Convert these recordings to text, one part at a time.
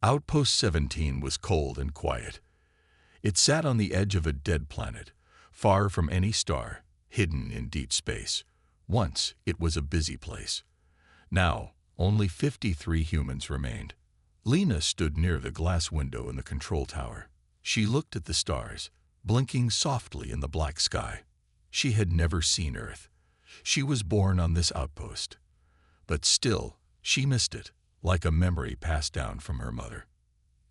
Outpost 17 was cold and quiet. It sat on the edge of a dead planet, far from any star, hidden in deep space. Once, it was a busy place. Now, only 53 humans remained. Lena stood near the glass window in the control tower. She looked at the stars, blinking softly in the black sky. She had never seen Earth. She was born on this outpost. But still, she missed it, like a memory passed down from her mother.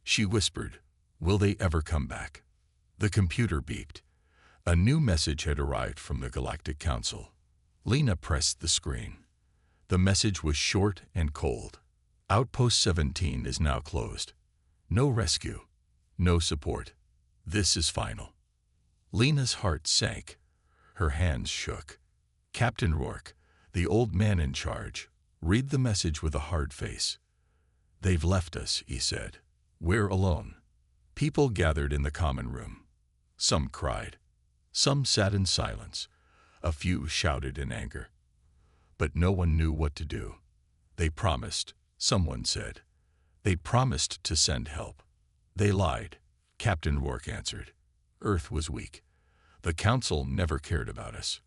She whispered, "Will they ever come back?" The computer beeped. A new message had arrived from the Galactic Council. Lena pressed the screen. The message was short and cold. Outpost 17 is now closed. No rescue. No support. This is final. Lena's heart sank. Her hands shook. Captain Rourke, the old man in charge, read the message with a hard face. "They've left us," he said. "We're alone." People gathered in the common room. Some cried. Some sat in silence. A few shouted in anger. But no one knew what to do. "They promised," someone said. "They promised to send help." "They lied," Captain Rourke answered. "Earth was weak. The Council never cared about us.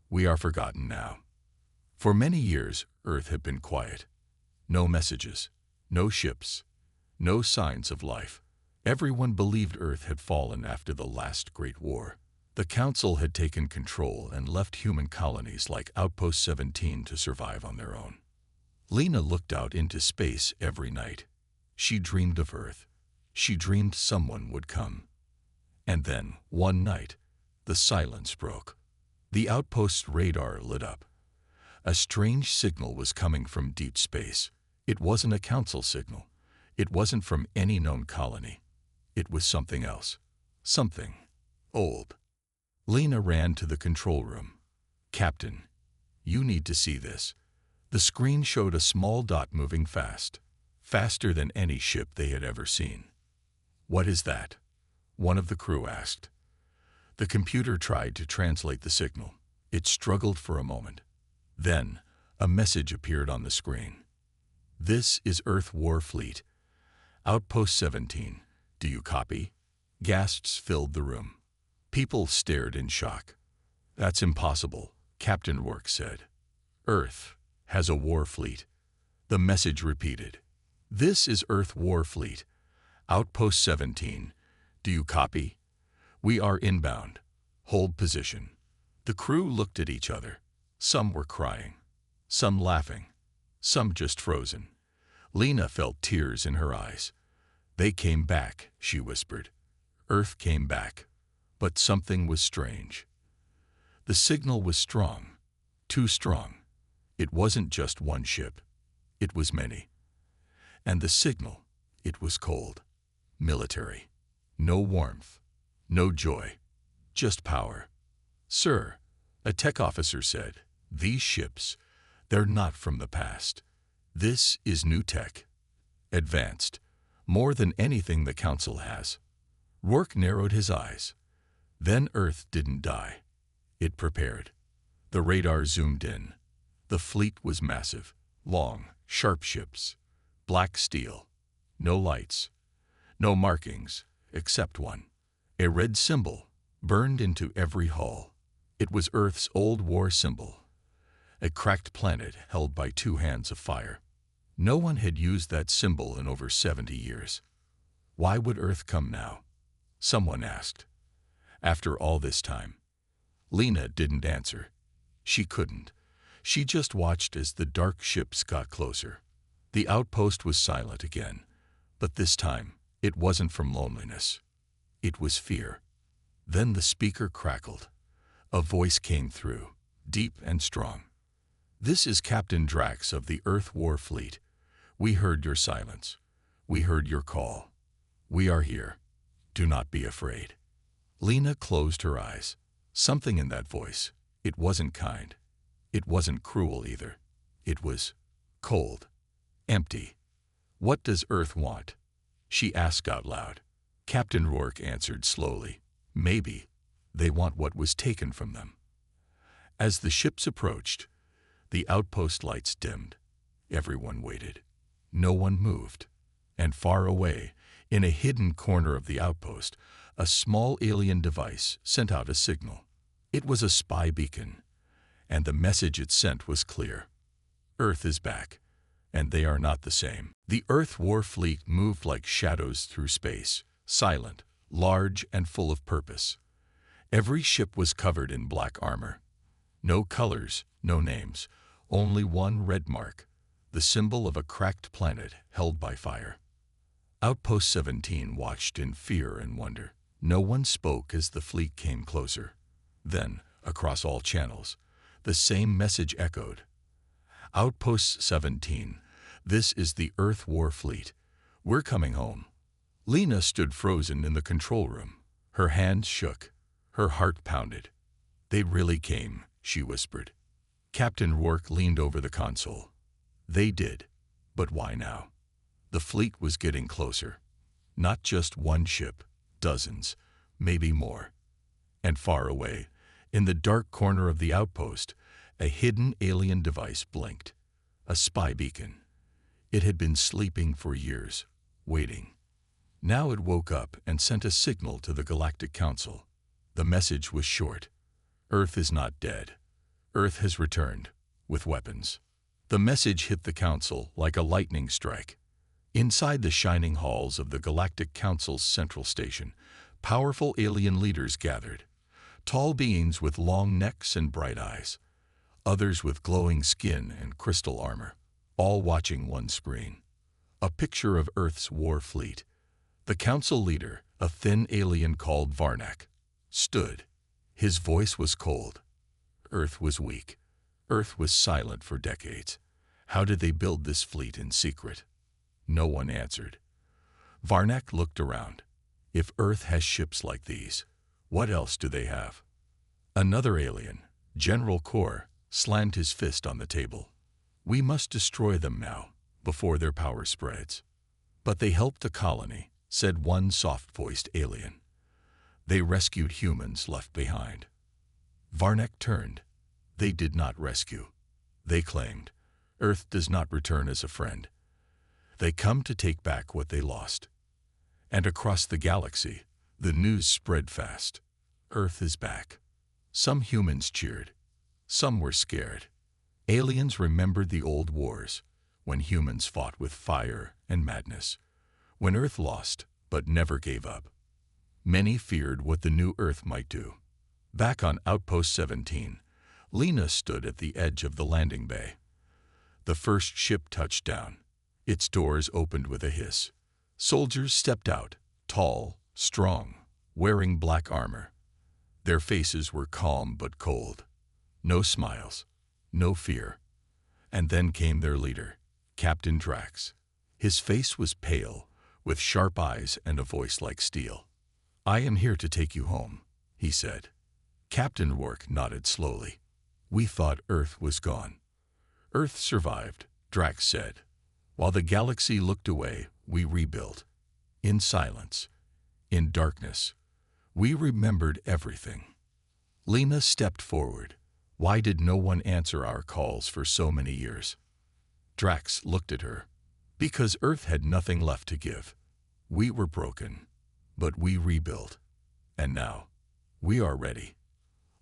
We are forgotten now." For many years, Earth had been quiet. No messages, no ships, no signs of life. Everyone believed Earth had fallen after the last Great War. The Council had taken control and left human colonies like Outpost 17 to survive on their own. Lena looked out into space every night. She dreamed of Earth. She dreamed someone would come. And then, one night, the silence broke. The outpost's radar lit up. A strange signal was coming from deep space. It wasn't a Council signal. It wasn't from any known colony. It was something else. Something old. Lena ran to the control room. "Captain, you need to see this." The screen showed a small dot moving fast, faster than any ship they had ever seen. "What is that?" one of the crew asked. The computer tried to translate the signal. It struggled for a moment. Then, a message appeared on the screen. "This is Earth War Fleet. Outpost 17. Do you copy?" Gasps filled the room. People stared in shock. "That's impossible," Captain Rourke said. "Earth has a war fleet." The message repeated. "This is Earth War Fleet. Outpost 17. Do you copy? We are inbound. Hold position." The crew looked at each other. Some were crying, some laughing, some just frozen. Lena felt tears in her eyes. "They came back," she whispered. "Earth came back." But something was strange. The signal was strong, too strong. It wasn't just one ship. It was many. And the signal, it was cold, military. No warmth, no joy, just power. "Sir," a tech officer said, "these ships, they're not from the past. This is new tech. Advanced, more than anything the Council has." Rourke narrowed his eyes. Then Earth didn't die. It prepared. The radar zoomed in. The fleet was massive, long, sharp ships, black steel, no lights, no markings, except one. A red symbol burned into every hull. It was Earth's old war symbol, a cracked planet held by two hands of fire. No one had used that symbol in over 70 years. Why would Earth come now? Someone asked. After all this time. Lena didn't answer. She couldn't. She just watched as the dark ships got closer. The outpost was silent again, but this time it wasn't from loneliness. It was fear. Then the speaker crackled. A voice came through, deep and strong. "This is Captain Drax of the Earth War Fleet. We heard your silence. We heard your call. We are here. Do not be afraid." Lena closed her eyes. Something in that voice. It wasn't kind. It wasn't cruel either. It was cold, empty. "What does Earth want?" she asked out loud. Captain Rourke answered slowly. "Maybe they want what was taken from them." As the ships approached, the outpost lights dimmed. Everyone waited. No one moved. And far away, in a hidden corner of the outpost, a small alien device sent out a signal. It was a spy beacon, and the message it sent was clear. Earth is back, and they are not the same. The Earth war fleet moved like shadows through space, silent, large, and full of purpose. Every ship was covered in black armor. No colors, no names, only one red mark, the symbol of a cracked planet held by fire. Outpost 17 watched in fear and wonder. No one spoke as the fleet came closer. Then, across all channels, the same message echoed. Outpost 17, this is the Earth war fleet. We're coming home. Lena stood frozen in the control room. Her hands shook. Her heart pounded. They really came, she whispered. Captain Rourke leaned over the console. They did. But why now? The fleet was getting closer. Not just one ship, dozens, maybe more. And far away, in the dark corner of the outpost, a hidden alien device blinked. A spy beacon. It had been sleeping for years, waiting. Now it woke up and sent a signal to the Galactic Council. The message was short. Earth is not dead. Earth has returned, with weapons. The message hit the Council like a lightning strike. Inside the shining halls of the Galactic Council's central station, powerful alien leaders gathered. Tall beings with long necks and bright eyes. Others with glowing skin and crystal armor, all watching one screen. A picture of Earth's war fleet. The council leader, a thin alien called Varnak, stood. His voice was cold. Earth was weak. Earth was silent for decades. How did they build this fleet in secret? No one answered. Varnak looked around. If Earth has ships like these, what else do they have? Another alien, General Kor, slammed his fist on the table. We must destroy them now, before their power spreads. But they helped the colony, said one soft-voiced alien. They rescued humans left behind. Varnak turned. They did not rescue. They claimed, Earth does not return as a friend. They come to take back what they lost. And across the galaxy, the news spread fast. Earth is back. Some humans cheered. Some were scared. Aliens remembered the old wars, when humans fought with fire and madness, when Earth lost but never gave up. Many feared what the new Earth might do. Back on Outpost 17, Lena stood at the edge of the landing bay. The first ship touched down. Its doors opened with a hiss. Soldiers stepped out, tall, strong, wearing black armor. Their faces were calm but cold. No smiles, no fear. And then came their leader, Captain Drax. His face was pale, with sharp eyes and a voice like steel. I am here to take you home, he said. Captain Rourke nodded slowly. We thought Earth was gone. Earth survived, Drax said. While the galaxy looked away, we rebuilt. In silence, in darkness, we remembered everything. Lena stepped forward. Why did no one answer our calls for so many years? Drax looked at her. Because Earth had nothing left to give. We were broken, but we rebuilt. And now, we are ready.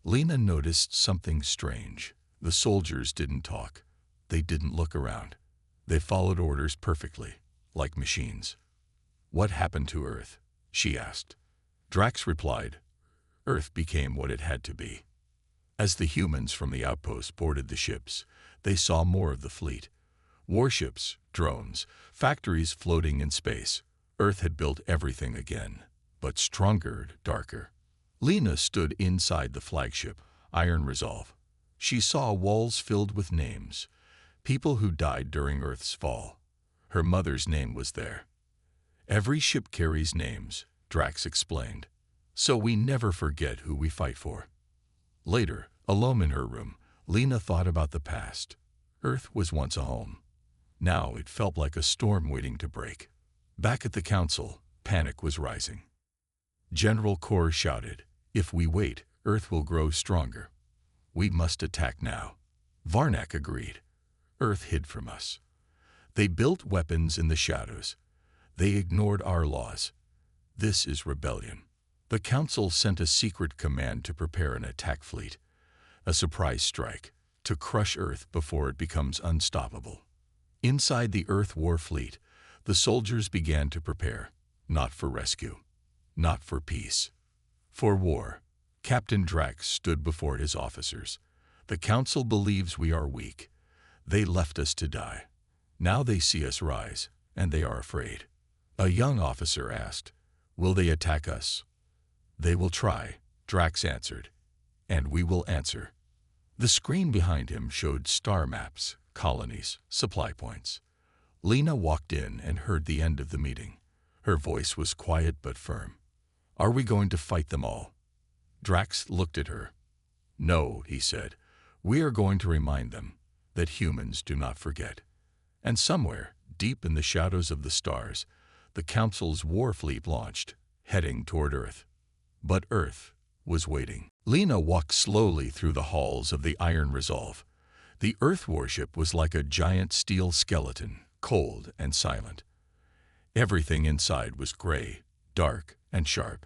Lena noticed something strange. The soldiers didn't talk. They didn't look around. They followed orders perfectly, like machines. What happened to Earth? She asked. Drax replied, Earth became what it had to be. As the humans from the outpost boarded the ships, they saw more of the fleet. Warships, drones, factories floating in space. Earth had built everything again, but stronger, darker. Lena stood inside the flagship, Iron Resolve. She saw walls filled with names, people who died during Earth's fall. Her mother's name was there. Every ship carries names, Drax explained, so we never forget who we fight for. Later, alone in her room, Lena thought about the past. Earth was once a home. Now it felt like a storm waiting to break. Back at the council, panic was rising. General Kor shouted, if we wait, Earth will grow stronger. We must attack now. Varnak agreed. Earth hid from us. They built weapons in the shadows. They ignored our laws. This is rebellion. The Council sent a secret command to prepare an attack fleet, a surprise strike, to crush Earth before it becomes unstoppable. Inside the Earth War Fleet, the soldiers began to prepare, not for rescue, not for peace, for war. Captain Drax stood before his officers. The Council believes we are weak. They left us to die. Now they see us rise, and they are afraid. A young officer asked, "Will they attack us?" "They will try," Drax answered, "and we will answer." The screen behind him showed star maps, colonies, supply points. Lena walked in and heard the end of the meeting. Her voice was quiet but firm. "Are we going to fight them all?" Drax looked at her. "No," he said. "We are going to remind them that humans do not forget." And somewhere, deep in the shadows of the stars, the Council's war fleet launched, heading toward Earth. But Earth was waiting. Lena walked slowly through the halls of the Iron Resolve. The Earth warship was like a giant steel skeleton, cold and silent. Everything inside was gray, dark, and sharp.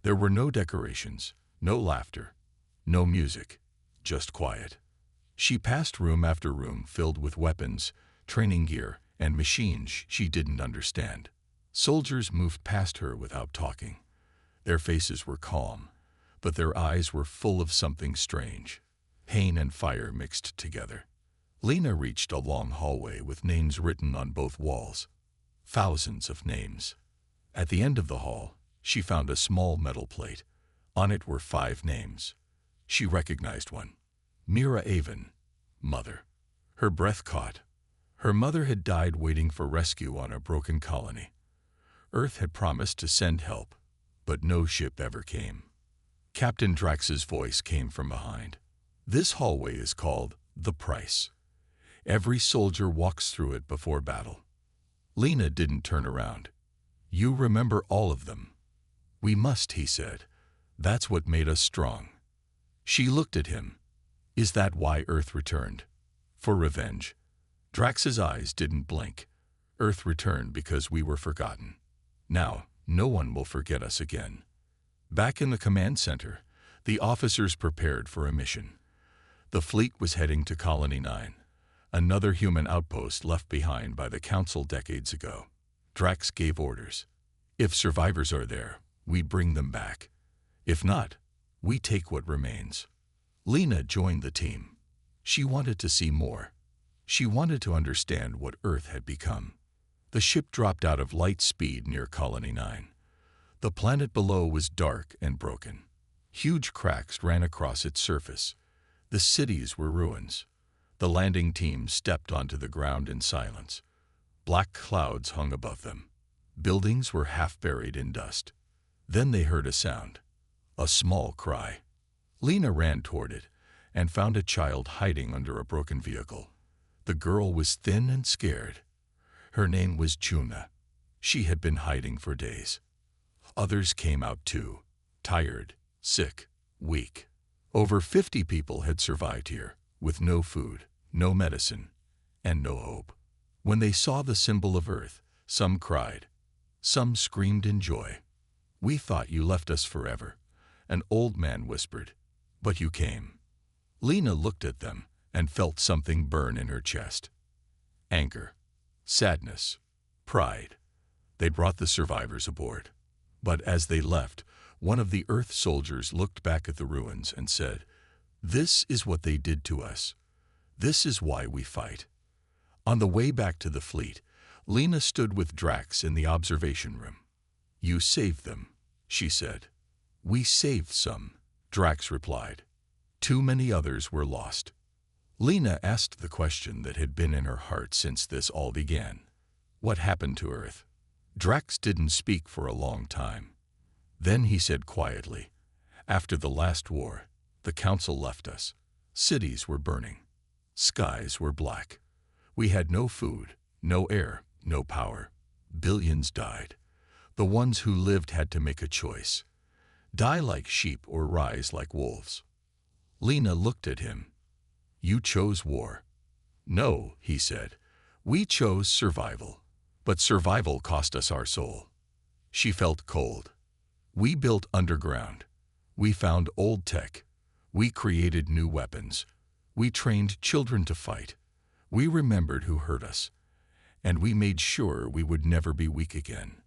There were no decorations, no laughter, no music, just quiet. She passed room after room filled with weapons, training gear, and machines she didn't understand. Soldiers moved past her without talking. Their faces were calm, but their eyes were full of something strange. Pain and fire mixed together. Lena reached a long hallway with names written on both walls. Thousands of names. At the end of the hall, she found a small metal plate. On it were 5 names. She recognized one. Mira Avon, Mother. Her breath caught. Her mother had died waiting for rescue on a broken colony. Earth had promised to send help, but no ship ever came. Captain Drax's voice came from behind. "This hallway is called the Price. Every soldier walks through it before battle." Lena didn't turn around. "You remember all of them." "We must," he said. "That's what made us strong." She looked at him. "Is that why Earth returned? For revenge?" Drax's eyes didn't blink. "Earth returned because we were forgotten. Now, no one will forget us again." Back in the command center, the officers prepared for a mission. The fleet was heading to Colony 9, another human outpost left behind by the Council decades ago. Drax gave orders. "If survivors are there, we bring them back. If not, we take what remains." Lena joined the team. She wanted to see more. She wanted to understand what Earth had become. The ship dropped out of light speed near Colony 9. The planet below was dark and broken. Huge cracks ran across its surface. The cities were ruins. The landing team stepped onto the ground in silence. Black clouds hung above them. Buildings were half buried in dust. Then they heard a sound. A small cry. Lena ran toward it and found a child hiding under a broken vehicle. The girl was thin and scared. Her name was Juna. She had been hiding for days. Others came out too, tired, sick, weak. Over 50 people had survived here, with no food, no medicine, and no hope. When they saw the symbol of Earth, some cried, some screamed in joy. "We thought you left us forever," an old man whispered, "but you came." Lena looked at them and felt something burn in her chest. Anger, sadness, pride. They brought the survivors aboard. But as they left, one of the Earth soldiers looked back at the ruins and said, "This is what they did to us. This is why we fight." On the way back to the fleet, Lena stood with Drax in the observation room. "You saved them," she said. "We saved some," Drax replied. "Too many others were lost." Lena asked the question that had been in her heart since this all began. What happened to Earth? Drax didn't speak for a long time. Then he said quietly, "After the last war, the Council left us. Cities were burning. Skies were black. We had no food, no air, no power. Billions died. The ones who lived had to make a choice. Die like sheep or rise like wolves." Lena looked at him. "You chose war." "No," he said. "We chose survival. But survival cost us our soul. She felt cold. We built underground. We found old tech. We created new weapons. We trained children to fight. We remembered who hurt us. And we made sure we would never be weak again.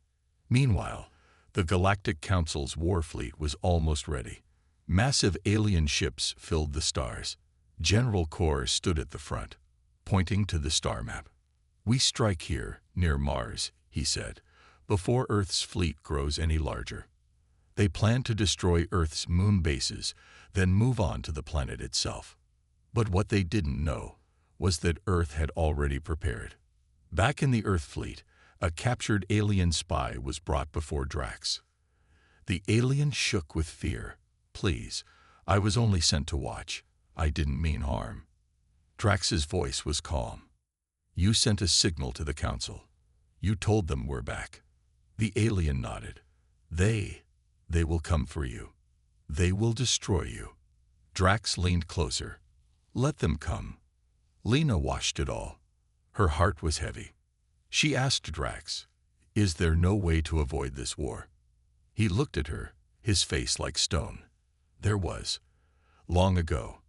Meanwhile, the Galactic Council's war fleet was almost ready. Massive alien ships filled the stars. General Kor stood at the front, pointing to the star map. "We strike here, near Mars," he said, "before Earth's fleet grows any larger." They plan to destroy Earth's moon bases, then move on to the planet itself. But what they didn't know was that Earth had already prepared. Back in the Earth fleet, a captured alien spy was brought before Drax. The alien shook with fear. "Please, I was only sent to watch. I didn't mean harm." Drax's voice was calm. "You sent a signal to the Council. You told them we're back." The alien nodded. They will come for you. They will destroy you." Drax leaned closer. "Let them come." Lena watched it all. Her heart was heavy. She asked Drax, "Is there no way to avoid this war?" He looked at her, his face like stone. "There was. Long ago,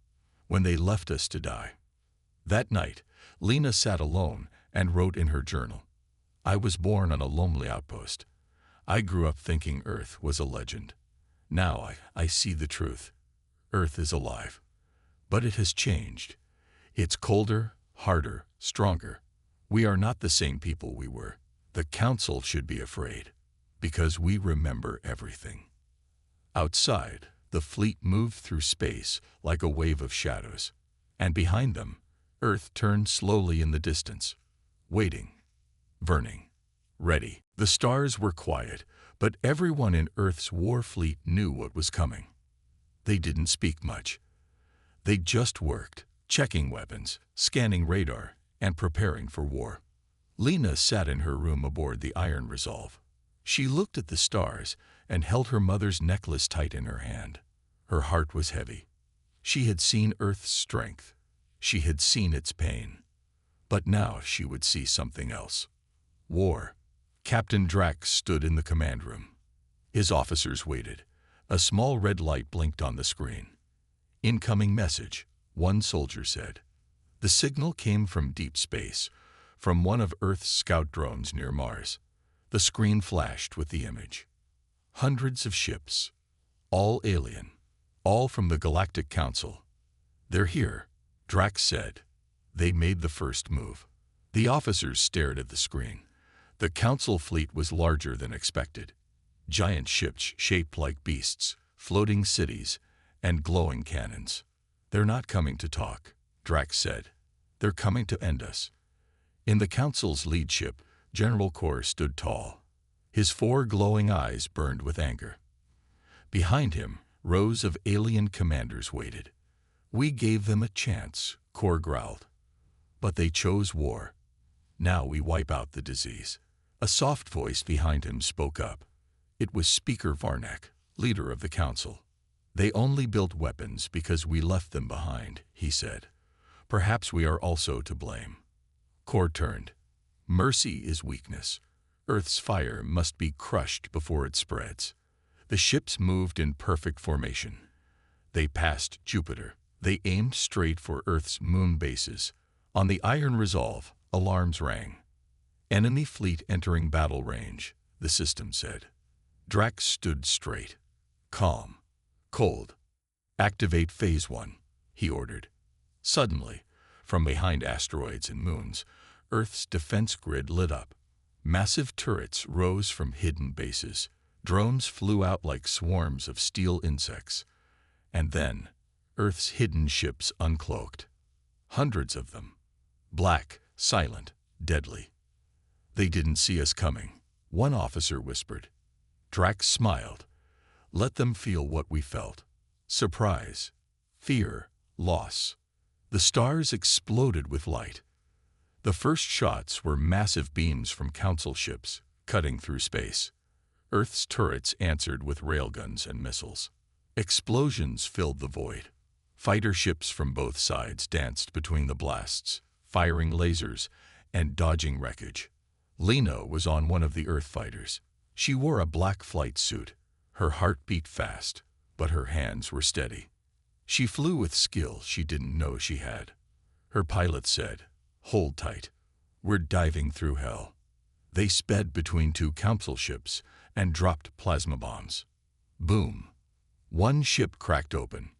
when they left us to die." That night, Lena sat alone and wrote in her journal, "I was born on a lonely outpost. I grew up thinking Earth was a legend. Now I see the truth. Earth is alive. But it has changed. It's colder, harder, stronger. We are not the same people we were. The Council should be afraid, because we remember everything." Outside, the fleet moved through space like a wave of shadows. And behind them, Earth turned slowly in the distance, waiting, burning, ready. The stars were quiet, but everyone in Earth's war fleet knew what was coming. They didn't speak much. They just worked, checking weapons, scanning radar, and preparing for war. Lena sat in her room aboard the Iron Resolve. She looked at the stars and held her mother's necklace tight in her hand. Her heart was heavy. She had seen Earth's strength. She had seen its pain. But now she would see something else. War. Captain Drax stood in the command room. His officers waited. A small red light blinked on the screen. "Incoming message," one soldier said. The signal came from deep space, from one of Earth's scout drones near Mars. The screen flashed with the image. Hundreds of ships, all alien, all from the Galactic Council. "They're here," Drax said. "They made the first move." The officers stared at the screen. The Council fleet was larger than expected. Giant ships shaped like beasts, floating cities, and glowing cannons. "They're not coming to talk," Drax said. "They're coming to end us." In the Council's lead ship, General Kor stood tall. His 4 glowing eyes burned with anger. Behind him, rows of alien commanders waited. "We gave them a chance," Kor growled. "But they chose war. Now we wipe out the disease." A soft voice behind him spoke up. It was Speaker Varnak, leader of the Council. "They only built weapons because we left them behind," he said. "Perhaps we are also to blame." Kor turned. "Mercy is weakness. Earth's fire must be crushed before it spreads." The ships moved in perfect formation. They passed Jupiter. They aimed straight for Earth's moon bases. On the Iron Resolve, alarms rang. "Enemy fleet entering battle range," the system said. Drax stood straight, calm, cold. "Activate Phase 1, he ordered. Suddenly, from behind asteroids and moons, Earth's defense grid lit up. Massive turrets rose from hidden bases. Drones flew out like swarms of steel insects. And then, Earth's hidden ships uncloaked. Hundreds of them. Black, silent, deadly. "They didn't see us coming," one officer whispered. Drax smiled. "Let them feel what we felt. Surprise, fear, loss." The stars exploded with light. The first shots were massive beams from Council ships, cutting through space. Earth's turrets answered with railguns and missiles. Explosions filled the void. Fighter ships from both sides danced between the blasts, firing lasers and dodging wreckage. Lena was on one of the Earth fighters. She wore a black flight suit. Her heart beat fast, but her hands were steady. She flew with skill she didn't know she had. Her pilot said, "Hold tight. We're diving through hell." They sped between two council ships and dropped plasma bombs. Boom. One ship cracked open.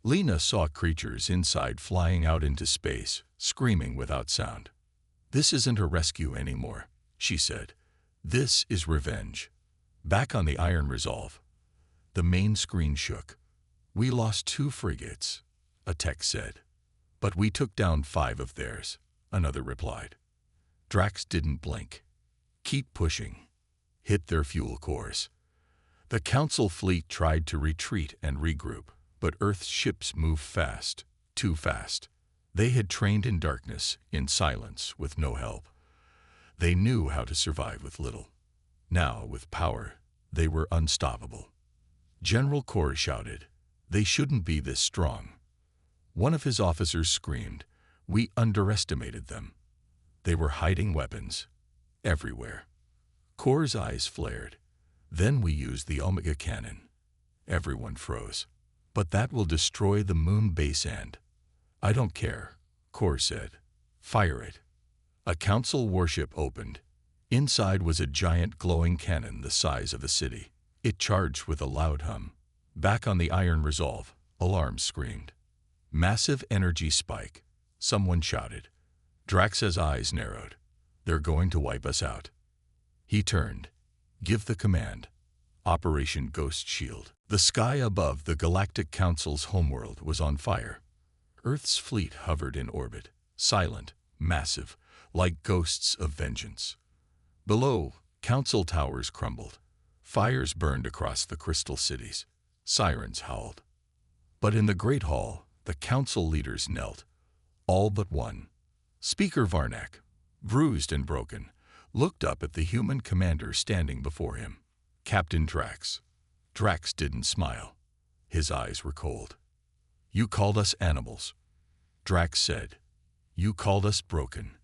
Lena saw creatures inside flying out into space, screaming without sound. "This isn't a rescue anymore," she said. "This is revenge." Back on the Iron Resolve, the main screen shook. "We lost 2 frigates," a tech said. "But we took down 5 of theirs," another replied. Drax didn't blink. "Keep pushing." Hit their fuel cores. The Council fleet tried to retreat and regroup, but Earth's ships moved fast, too fast. They had trained in darkness, in silence, with no help. They knew how to survive with little. Now, with power, they were unstoppable. General Kor shouted, "They shouldn't be this strong." One of his officers screamed, "We underestimated them." They were hiding weapons everywhere. Kor's eyes flared. "Then we used the Omega cannon." Everyone froze. "But that will destroy the moon base and—" "I don't care," Kor said. "Fire it." A council warship opened. Inside was a giant glowing cannon the size of a city. It charged with a loud hum. Back on the Iron Resolve, alarms screamed. "Massive energy spike," someone shouted. Drax's eyes narrowed. "They're going to wipe us out." He turned. "Give the command." Operation Ghost Shield. The sky above the Galactic Council's homeworld was on fire. Earth's fleet hovered in orbit, silent, massive, like ghosts of vengeance. Below, council towers crumbled. Fires burned across the crystal cities. Sirens howled. But in the Great Hall, the council leaders knelt. All but one. Speaker Varnak, bruised and broken, looked up at the human commander standing before him. "Captain Drax." Drax didn't smile. His eyes were cold. "You called us animals." Drax said, "You called us broken,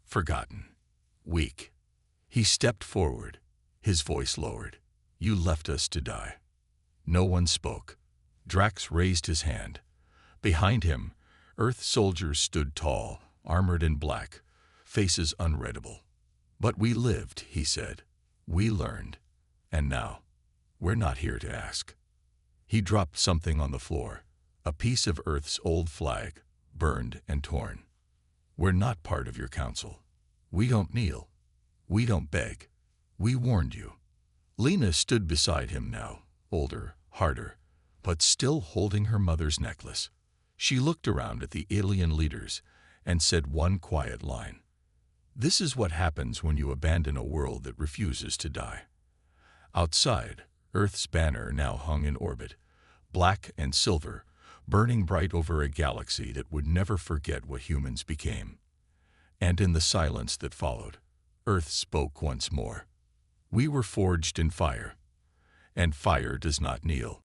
forgotten, weak." He stepped forward, his voice lowered. "You left us to die." No one spoke. Drax raised his hand. Behind him, Earth soldiers stood tall, armored in black, faces unreadable. "But we lived," he said. "We learned. And now, we're not here to ask." He dropped something on the floor, a piece of Earth's old flag, burned and torn. "We're not part of your council. We don't kneel. We don't beg. We warned you." Lena stood beside him now, older, harder, but still holding her mother's necklace. She looked around at the alien leaders and said one quiet line. "This is what happens when you abandon a world that refuses to die." Outside, Earth's banner now hung in orbit, black and silver, burning bright over a galaxy that would never forget what humans became. And in the silence that followed, Earth spoke once more. "We were forged in fire, and fire does not kneel."